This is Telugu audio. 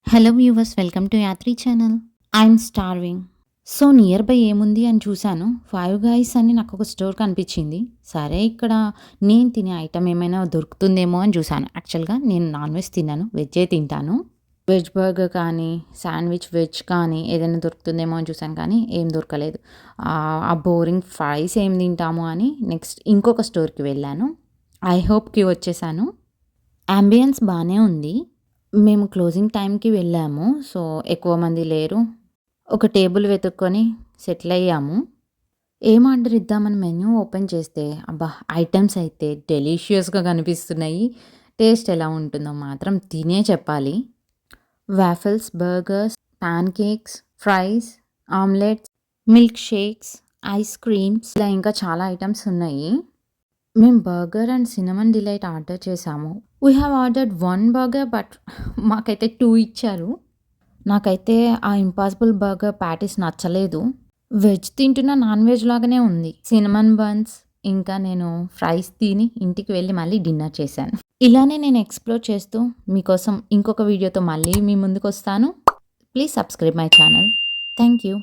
Hello viewers, welcome to Yatri channel. I'm starving. So near by ఏముంది అని చూశాను. ఫైవ్ గైస్ అని నాకు ఒక స్టోర్ కనిపించింది. సరే ఇక్కడ నేను తినే ఐటమ్ ఏమైనా దొరుకుతుందేమో అని చూశాను. యాక్చువల్గా నేను నాన్ వెజ్ తిన్నాను, వెజ్జే తింటాను. వెజ్ బర్గర్ కానీ శాండ్విచ్ వెజ్ కానీ ఏదైనా దొరుకుతుందేమో అని చూశాను, కానీ ఏం దొరకలేదు. ఆ బోరింగ్ ఫ్రైస్ ఏం తింటాము అని నెక్స్ట్ ఇంకొక స్టోర్కి వెళ్ళాను. ఐ హోప్కి వచ్చేసాను. అంబియన్స్ బాగానే ఉంది. మేము క్లోజింగ్ టైంకి వెళ్ళాము. సో, ఎక్కువ మంది లేరు. ఒక టేబుల్ వెతుక్కొని సెటిల్ అయ్యాము. ఏం ఆర్డర్ ఇద్దామని మెన్యూ ఓపెన్ చేస్తే అబ్బా! ఐటెమ్స్ అయితే డెలీషియస్‌గా కనిపిస్తున్నాయి. టేస్ట్ ఎలా ఉంటుందో మాత్రం తినే చెప్పాలి. Waffles, burgers, pancakes, fries, omelettes, milk shakes, ice creams ఇలా ఇంకా చాలా ఐటెమ్స్ ఉన్నాయి. మేము burger and cinnamon delight order చేశాము. We have ordered 1 burger but మాకైతే 2 ఇచ్చారు. నాకైతే ఆ ఇంపాసిబుల్ బర్గర్ ప్యాటీస్ నచ్చలేదు. వెజ్ తింటున్న నాన్ వెజ్ లాగానే ఉంది. సినమన్ బన్స్ ఇంకా నేను ఫ్రైస్ తిని ఇంటికి వెళ్ళి మళ్ళీ డిన్నర్ చేశాను. ఇలానే నేను ఎక్స్‌ప్లోర్ చేస్తూ మీకోసం ఇంకొక వీడియోతో మళ్ళీ మీ ముందుకొస్తాను. Please subscribe my channel. Thank you.